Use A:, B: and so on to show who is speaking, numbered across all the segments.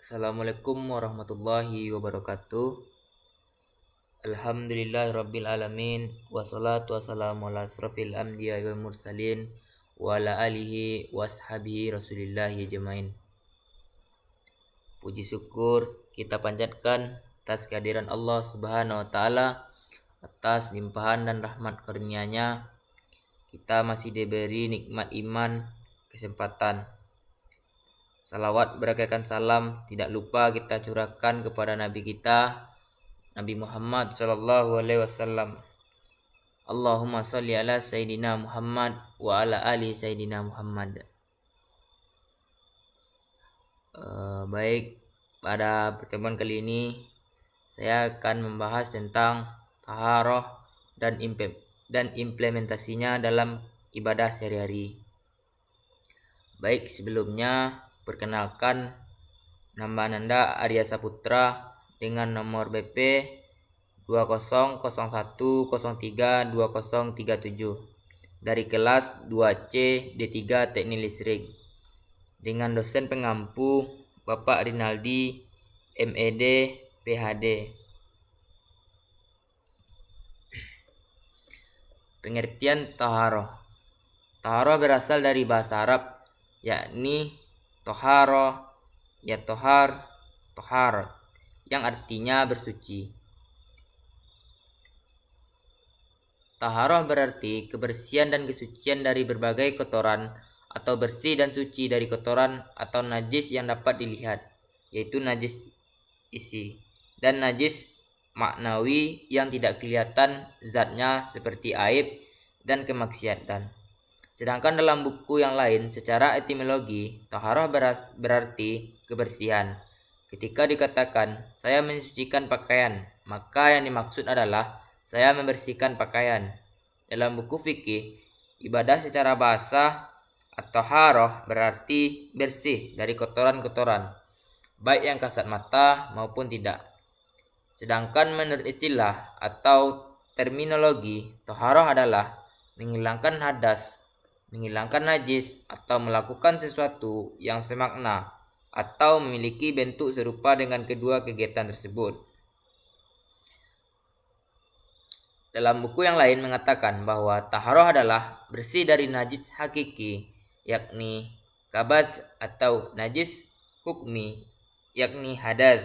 A: Assalamualaikum warahmatullahi wabarakatuh. Alhamdulillahirabbil alamin wassalatu wassalamu ala asrofil anbiya wal mursalin wa ala alihi washabihi rasulillahi jamain. Puji syukur kita panjatkan atas kehadiran Allah Subhanahu wa taala, atas limpahan dan rahmat karunia-Nya kita masih diberi nikmat iman, kesempatan. Salawat berakaikan salam tidak lupa kita curahkan kepada Nabi kita, Nabi Muhammad sallallahu alaihi wasallam. Allahumma sholli ala Sayyidina Muhammad wa ala ali Sayyidina Muhammad. Baik, pada pertemuan kali ini saya akan membahas tentang taharah dan implementasinya dalam ibadah sehari-hari. Baik, sebelumnya perkenalkan, nama Ananda Arya Saputra dengan nomor BP 2001032037 dari kelas 2C D3 Teknik Listrik dengan dosen pengampu Bapak Rinaldi MED PhD. Pengertian taharah. Taharah berasal dari bahasa Arab, yakni toharo, ya tohar, toharat, yang artinya bersuci. Taharah berarti kebersihan dan kesucian dari berbagai kotoran atau bersih dan suci dari kotoran atau najis yang dapat dilihat, yaitu najis isi, dan najis maknawi yang tidak kelihatan zatnya seperti aib dan kemaksiatan. Sedangkan dalam buku yang lain secara etimologi, taharah berarti kebersihan. Ketika dikatakan saya mensucikan pakaian, maka yang dimaksud adalah saya membersihkan pakaian. Dalam buku fikih, ibadah secara bahasa at-taharah berarti bersih dari kotoran-kotoran, baik yang kasat mata maupun tidak. Sedangkan menurut istilah atau terminologi, taharah adalah menghilangkan hadas, menghilangkan najis, atau melakukan sesuatu yang semakna atau memiliki bentuk serupa dengan kedua kegiatan tersebut. Dalam buku yang lain mengatakan bahwa taharah adalah bersih dari najis hakiki, yakni kabaz, atau najis hukmi, yakni hadas.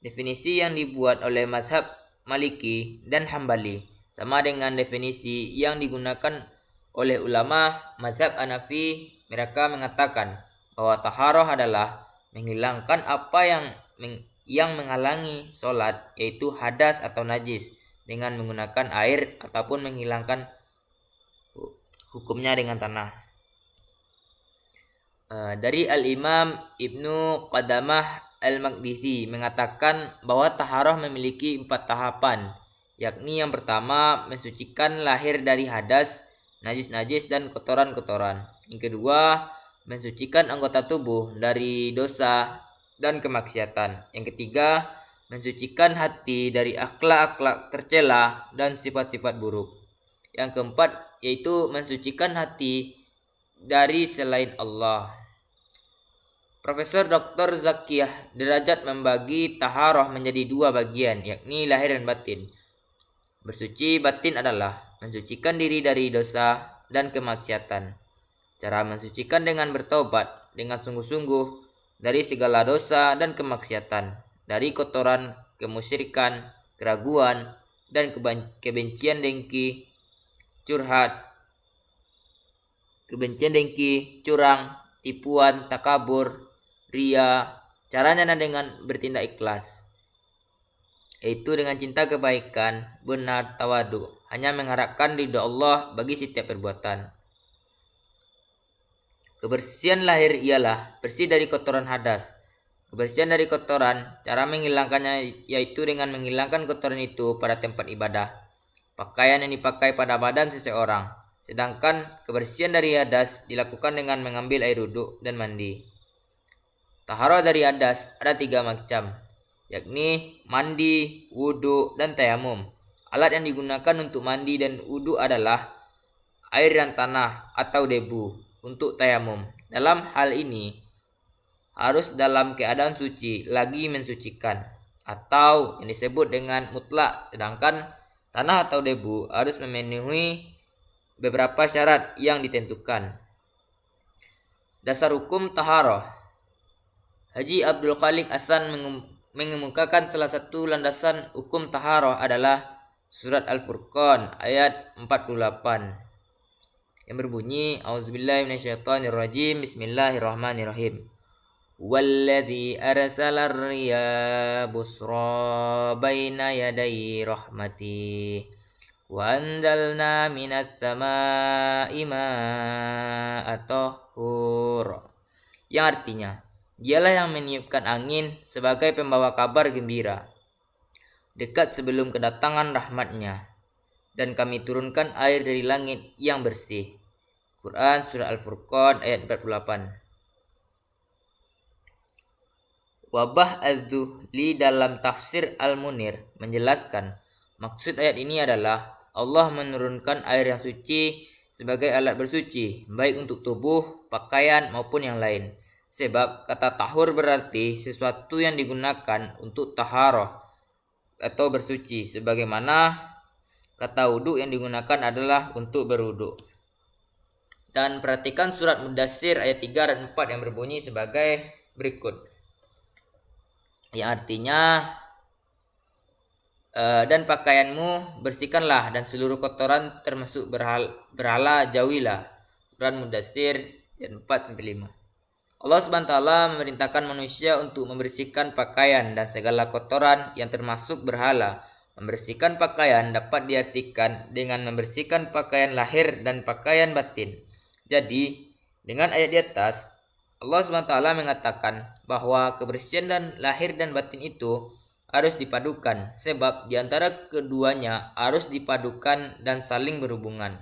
A: Definisi yang dibuat oleh mazhab Maliki dan Hambali sama dengan definisi yang digunakan oleh ulama mazhab Hanafi. Mereka mengatakan bahwa taharah adalah menghilangkan apa yang menghalangi sholat, yaitu hadas atau najis, dengan menggunakan air ataupun menghilangkan hukumnya dengan tanah. Dari Al-Imam Ibnu Qadamah Al-Maqdisi mengatakan bahwa taharah memiliki 4 tahapan, yakni yang pertama mensucikan lahir dari hadas, najis-najis dan kotoran-kotoran. Yang kedua, mensucikan anggota tubuh dari dosa dan kemaksiatan. Yang ketiga, mensucikan hati dari akhlak-akhlak tercela dan sifat-sifat buruk. Yang keempat, yaitu mensucikan hati dari selain Allah. Profesor Dr. Zakiyah Derajat membagi taharah menjadi 2 bagian, yakni lahir dan batin. Bersuci batin adalah mensucikan diri dari dosa dan kemaksiatan. Cara mensucikan dengan bertobat dengan sungguh-sungguh dari segala dosa dan kemaksiatan, dari kotoran, kemusyrikan, keraguan, dan kebencian dengki, curang, tipuan, takabur, ria. Caranya dengan bertindak ikhlas, yaitu dengan cinta kebaikan, benar, tawadu, hanya mengharapkan ridha Allah bagi setiap perbuatan. Kebersihan lahir ialah bersih dari kotoran hadas. Kebersihan dari kotoran, cara menghilangkannya yaitu dengan menghilangkan kotoran itu pada tempat ibadah, pakaian yang dipakai pada badan seseorang. Sedangkan kebersihan dari hadas dilakukan dengan mengambil air wudhu dan mandi. Taharah dari hadas ada 3 macam, yakni mandi, wudhu, dan tayamum. Alat yang digunakan untuk mandi dan wudhu adalah air dan tanah atau debu. Untuk tayamum, dalam hal ini harus dalam keadaan suci lagi mensucikan, atau yang disebut dengan mutlak, sedangkan tanah atau debu harus memenuhi beberapa syarat yang ditentukan. Dasar hukum taharah. Haji Abdul Khalik Hasan mengemukakan salah satu landasan hukum taharah adalah surat Al-Furqan ayat 48 yang berbunyi, Auzubillahi minasyaitonirrajim, Bismillahirrahmanirrahim. Walladzi arsalar riyaha busra baina yaday rahmati wa anzalna minas samaa'i ma'an tahur. Yang artinya, dialah yang meniupkan angin sebagai pembawa kabar gembira dekat sebelum kedatangan rahmatnya, dan kami turunkan air dari langit yang bersih. Quran Surah Al-Furqan ayat 48. Wabah Az-Zuhli dalam tafsir Al-Munir menjelaskan, maksud ayat ini adalah Allah menurunkan air yang suci sebagai alat bersuci, baik untuk tubuh, pakaian, maupun yang lain. Sebab kata tahur berarti sesuatu yang digunakan untuk taharah atau bersuci, sebagaimana kata wudhu yang digunakan adalah untuk berwudhu. Dan perhatikan surat Mudassir ayat 3 dan 4 yang berbunyi sebagai berikut. Yang artinya, dan pakaianmu bersihkanlah dan seluruh kotoran termasuk berhala jauhilah. Quran Mudassir ayat 4-5. Allah SWT memerintahkan manusia untuk membersihkan pakaian dan segala kotoran yang termasuk berhala. Membersihkan pakaian dapat diartikan dengan membersihkan pakaian lahir dan pakaian batin. Jadi, dengan ayat di atas, Allah SWT mengatakan bahwa kebersihan dan lahir dan batin itu harus dipadukan, sebab di antara keduanya harus dipadukan dan saling berhubungan.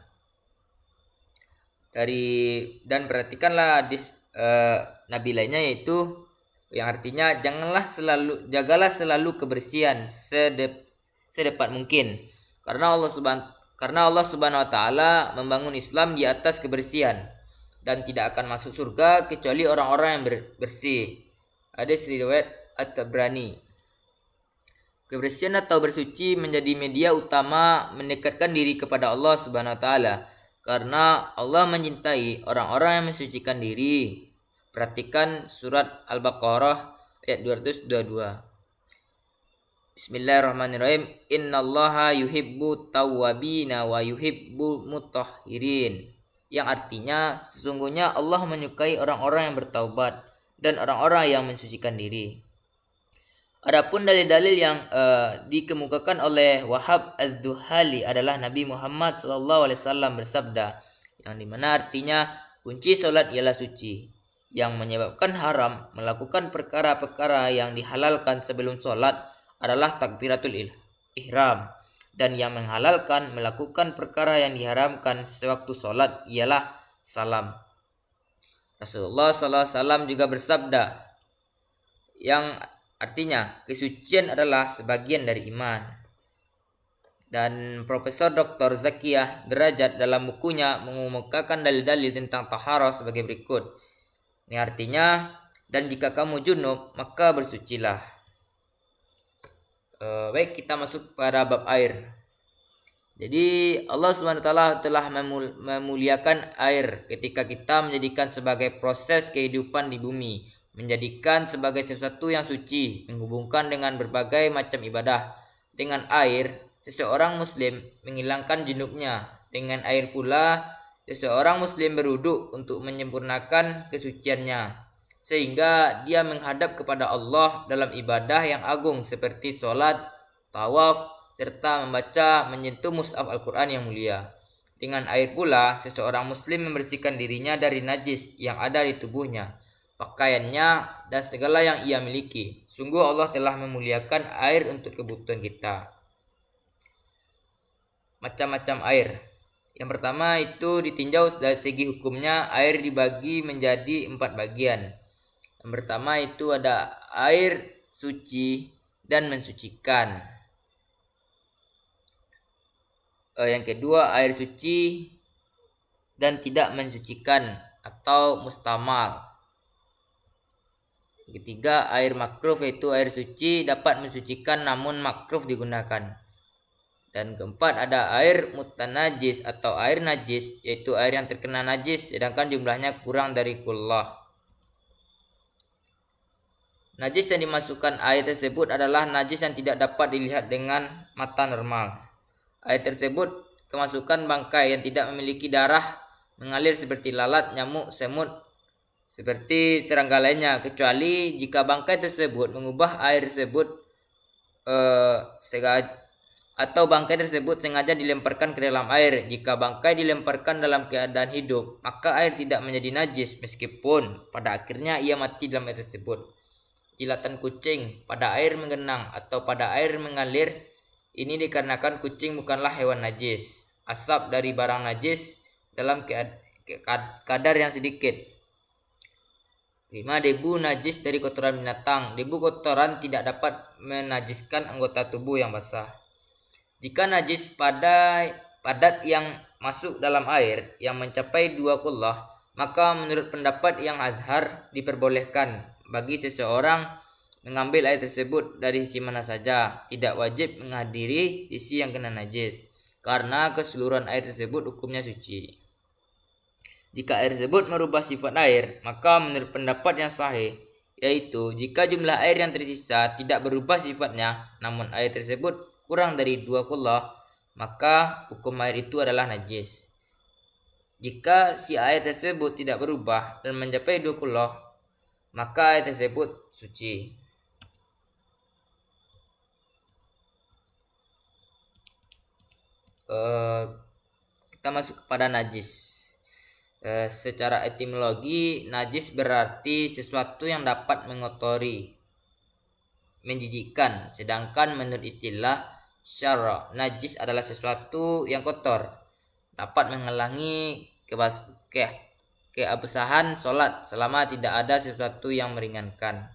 A: Dan perhatikanlah hadis Nabi lainnya, yaitu yang artinya jagalah selalu kebersihan sedapat mungkin, karena Allah Subhanahu wa taala membangun Islam di atas kebersihan, dan tidak akan masuk surga kecuali orang-orang yang bersih. Hadis riwayat At-Tabrani. Kebersihan atau bersuci menjadi media utama mendekatkan diri kepada Allah Subhanahu wa taala, karena Allah mencintai orang-orang yang mensucikan diri. Perhatikan surat Al-Baqarah ayat 222. Bismillahirrahmanirrahim. Innallaha yuhibbu tawwabina wa yuhibbu mutahhirin. Yang artinya, sesungguhnya Allah menyukai orang-orang yang bertaubat dan orang-orang yang mensucikan diri. Adapun dalil-dalil yang dikemukakan oleh Wahab Az-Zuhali adalah Nabi Muhammad SAW bersabda, yang dimana artinya kunci solat ialah suci. Yang menyebabkan haram melakukan perkara-perkara yang dihalalkan sebelum solat adalah takbiratul ihram, dan yang menghalalkan melakukan perkara yang diharamkan sewaktu solat ialah salam. Rasulullah SAW juga bersabda, yang artinya kesucian adalah sebagian dari iman. Dan Profesor Dr. Zakiyah Derajat dalam bukunya mengemukakan dalil-dalil tentang taharah sebagai berikut. Ini artinya, dan jika kamu junub maka bersucilah. Baik, kita masuk pada bab air. Jadi Allah SWT telah memuliakan air ketika kita menjadikan sebagai proses kehidupan di bumi, menjadikan sebagai sesuatu yang suci, menghubungkan dengan berbagai macam ibadah. Dengan air, seseorang muslim menghilangkan junubnya. Dengan air pula, seseorang muslim berwudu untuk menyempurnakan kesuciannya, sehingga dia menghadap kepada Allah dalam ibadah yang agung seperti sholat, tawaf, serta membaca menyentuh mushaf Al-Quran yang mulia. Dengan air pula, seseorang muslim membersihkan dirinya dari najis yang ada di tubuhnya, pakaiannya, dan segala yang ia miliki. Sungguh Allah telah memuliakan air untuk kebutuhan kita. Macam-macam air. Yang pertama itu ditinjau dari segi hukumnya, air dibagi menjadi 4 bagian. Yang pertama itu ada air suci dan mensucikan. Yang kedua air suci dan tidak mensucikan atau mustamal. Ketiga, air makruh yaitu air suci dapat mensucikan namun makruh digunakan. Dan keempat, ada air mutanajis atau air najis yaitu air yang terkena najis sedangkan jumlahnya kurang dari kullah. Najis yang dimasukkan air tersebut adalah najis yang tidak dapat dilihat dengan mata normal. Air tersebut kemasukan bangkai yang tidak memiliki darah mengalir seperti lalat, nyamuk, semut, seperti serangga lainnya, kecuali jika bangkai tersebut mengubah air tersebut atau bangkai tersebut sengaja dilemparkan ke dalam air. Jika bangkai dilemparkan dalam keadaan hidup, maka air tidak menjadi najis meskipun pada akhirnya ia mati dalam air tersebut. Jilatan kucing pada air menggenang atau pada air mengalir ini dikarenakan kucing bukanlah hewan najis. Asap dari barang najis dalam kadar yang sedikit. 5. Debu najis dari kotoran binatang. Debu kotoran tidak dapat menajiskan anggota tubuh yang basah. Jika najis padat yang masuk dalam air yang mencapai 2 kullah, maka menurut pendapat yang azhar diperbolehkan bagi seseorang mengambil air tersebut dari sisi mana saja, tidak wajib menghadiri sisi yang kena najis, karena keseluruhan air tersebut hukumnya suci. Jika air tersebut merubah sifat air, maka menurut pendapat yang sahih, yaitu jika jumlah air yang tersisa tidak berubah sifatnya, namun air tersebut kurang dari 2 kullah, maka hukum air itu adalah najis. Jika si air tersebut tidak berubah dan mencapai 2 kullah, maka air tersebut suci. Kita masuk kepada najis. Secara etimologi, najis berarti sesuatu yang dapat mengotori, menjijikkan. Sedangkan menurut istilah syara, najis adalah sesuatu yang kotor, dapat menghalangi keabsahan sholat selama tidak ada sesuatu yang meringankan.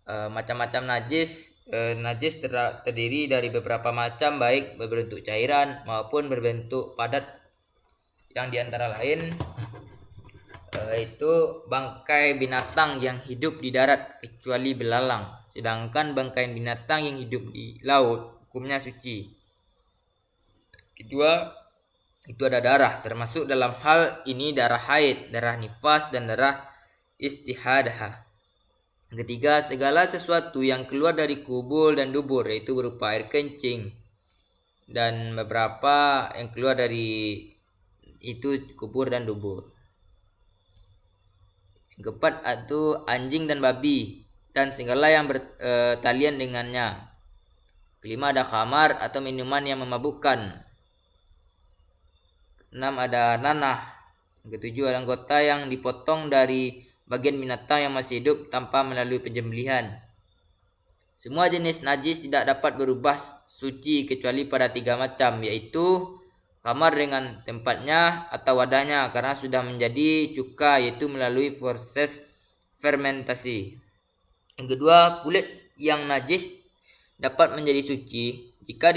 A: Macam-macam najis. Najis terdiri dari beberapa macam, baik berbentuk cairan maupun berbentuk padat, yang diantara lain itu bangkai binatang yang hidup di darat kecuali belalang, sedangkan bangkai binatang yang hidup di laut hukumnya suci. Kedua, itu ada darah, termasuk dalam hal ini darah haid, darah nifas, dan darah istihadah. Ketiga, segala sesuatu yang keluar dari kubul dan dubur, yaitu berupa air kencing dan beberapa yang keluar dari itu kubur dan dubur. Yang keempat itu anjing dan babi dan segala yang bertalian dengannya. Kelima, ada khamar atau minuman yang memabukkan. 6, ada nanah. Yang ketujuh, ada anggota yang dipotong dari bagian binatang yang masih hidup tanpa melalui penyembelihan. Semua jenis najis tidak dapat berubah suci kecuali pada 3 macam, yaitu khamar dengan tempatnya atau wadahnya karena sudah menjadi cuka, yaitu melalui proses fermentasi. Yang kedua, kulit yang najis dapat menjadi suci jika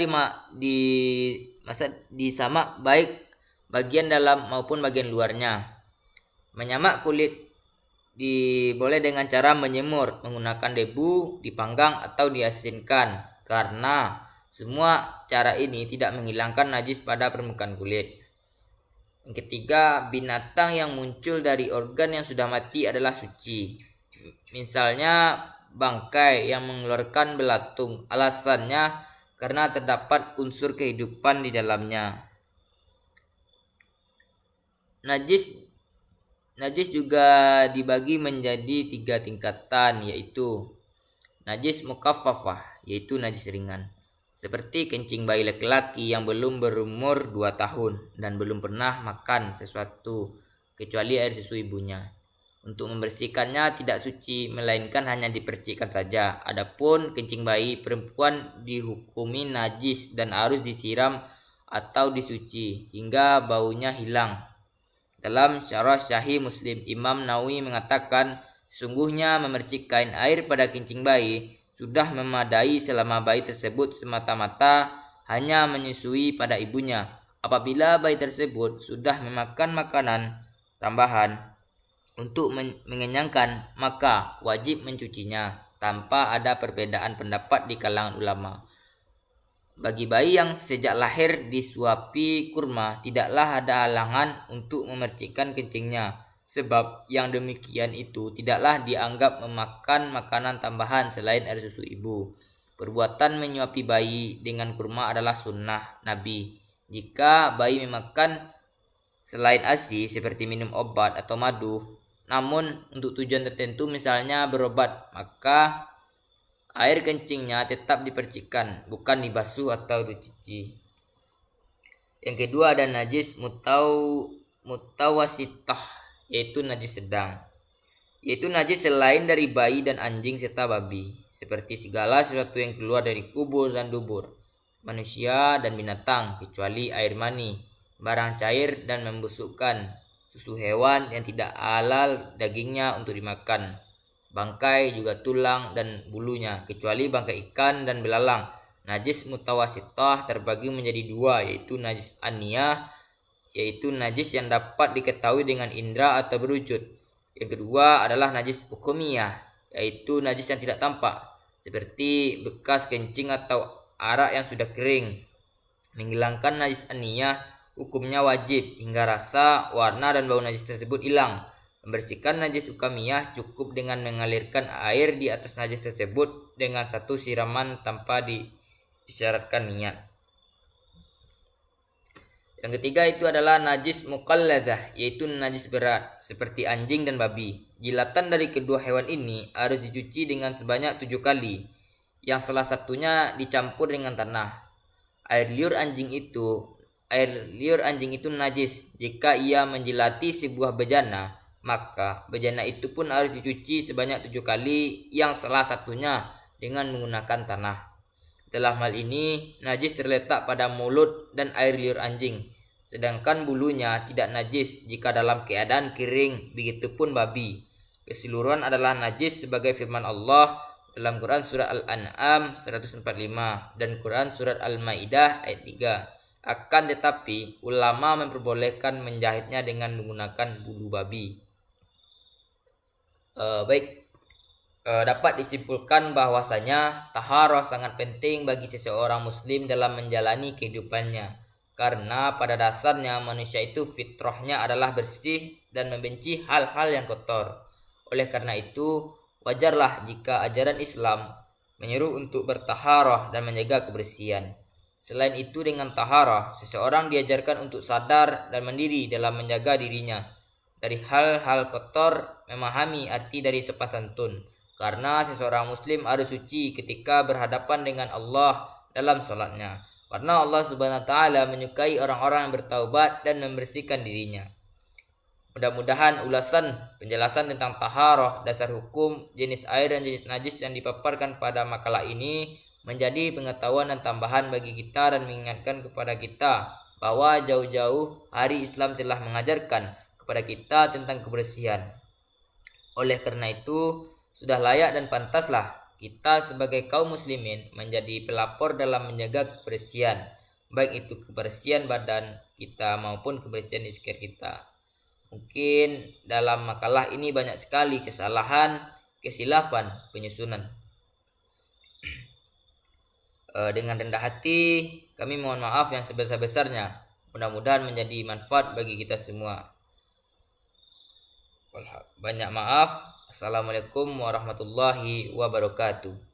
A: disamak baik bagian dalam maupun bagian luarnya. Menyamak kulit boleh dengan cara menyemur, menggunakan debu, dipanggang atau diasinkan, karena semua cara ini tidak menghilangkan najis pada permukaan kulit. Yang ketiga, binatang yang muncul dari organ yang sudah mati adalah suci. Misalnya bangkai yang mengeluarkan belatung, alasannya karena terdapat unsur kehidupan di dalamnya. Najis juga dibagi menjadi 3 tingkatan, yaitu najis mukaffafah, yaitu najis ringan, seperti kencing bayi laki-laki yang belum berumur 2 tahun dan belum pernah makan sesuatu kecuali air susu ibunya. Untuk membersihkannya tidak suci, melainkan hanya dipercikkan saja. Adapun kencing bayi perempuan dihukumi najis dan harus disiram atau disuci hingga baunya hilang. Dalam Syarah Sahih Muslim, Imam Nawawi mengatakan, sesungguhnya memercikkan air pada kencing bayi sudah memadai selama bayi tersebut semata-mata hanya menyusui pada ibunya. Apabila bayi tersebut sudah memakan makanan tambahan, untuk mengenyangkan, maka wajib mencucinya tanpa ada perbedaan pendapat di kalangan ulama. Bagi bayi yang sejak lahir disuapi kurma, tidaklah ada halangan untuk memercikkan kencingnya, sebab yang demikian itu tidaklah dianggap memakan makanan tambahan selain air susu ibu. Perbuatan menyuapi bayi dengan kurma adalah sunnah Nabi. Jika bayi memakan selain ASI seperti minum obat atau madu, namun untuk tujuan tertentu misalnya berobat, maka air kencingnya tetap dipercikkan, bukan dibasuh atau dicuci. Yang kedua ada najis mutawasitah, yaitu najis sedang. Yaitu najis selain dari bayi dan anjing serta babi, seperti segala sesuatu yang keluar dari kubur dan dubur, manusia dan binatang, kecuali air mani, barang cair dan membusukkan, susu hewan yang tidak halal dagingnya untuk dimakan, bangkai juga tulang dan bulunya, kecuali bangkai ikan dan belalang. Najis mutawasitah terbagi menjadi dua, yaitu najis aniyah, yaitu najis yang dapat diketahui dengan indera atau berwujud. Yang kedua adalah najis hukumiyah, yaitu najis yang tidak tampak, seperti bekas kencing atau arak yang sudah kering. Menghilangkan najis aniyah hukumnya wajib hingga rasa, warna, dan bau najis tersebut hilang. Membersihkan najis hukamiyah cukup dengan mengalirkan air di atas najis tersebut dengan satu siraman tanpa diisyaratkan niat. Yang ketiga itu adalah najis muqalladah, yaitu najis berat seperti anjing dan babi. Jilatan dari kedua hewan ini harus dicuci dengan sebanyak 7 kali, yang salah satunya dicampur dengan tanah. Air liur anjing itu najis jika ia menjilati sebuah bejana, maka bejana itu pun harus dicuci sebanyak 7 kali, yang salah satunya dengan menggunakan tanah. Dalam hal ini, najis terletak pada mulut dan air liur anjing, sedangkan bulunya tidak najis jika dalam keadaan kering, begitupun babi. Keseluruhan adalah najis sebagai firman Allah dalam Quran Surat Al-An'am 145 dan Quran Surat Al-Ma'idah ayat 3. Akan tetapi, ulama memperbolehkan menjahitnya dengan menggunakan bulu babi. Dapat disimpulkan bahwasanya taharah sangat penting bagi seseorang muslim dalam menjalani kehidupannya, karena pada dasarnya manusia itu fitrahnya adalah bersih dan membenci hal-hal yang kotor. Oleh karena itu, wajarlah jika ajaran Islam menyeru untuk bertaharah dan menjaga kebersihan. Selain itu, dengan taharah, seseorang diajarkan untuk sadar dan mandiri dalam menjaga dirinya dari hal-hal kotor, memahami arti dari sopan santun, karena seseorang muslim harus suci ketika berhadapan dengan Allah dalam salatnya, karena Allah Subhanahu wa taala menyukai orang-orang yang bertaubat dan membersihkan dirinya. Mudah-mudahan penjelasan tentang taharah, dasar hukum, jenis air dan jenis najis yang dipaparkan pada makalah ini menjadi pengetahuan dan tambahan bagi kita dan mengingatkan kepada kita bahwa jauh-jauh hari Islam telah mengajarkan kepada kita tentang kebersihan. Oleh karena itu, sudah layak dan pantaslah kita sebagai kaum muslimin menjadi pelapor dalam menjaga kebersihan, baik itu kebersihan badan kita maupun kebersihan di sekitar kita. Mungkin dalam makalah ini banyak sekali kesalahan, kesilapan penyusunan. Dengan rendah hati kami mohon maaf yang sebesar-besarnya. Mudah-mudahan menjadi manfaat bagi kita semua. Banyak maaf. Assalamualaikum warahmatullahi wabarakatuh.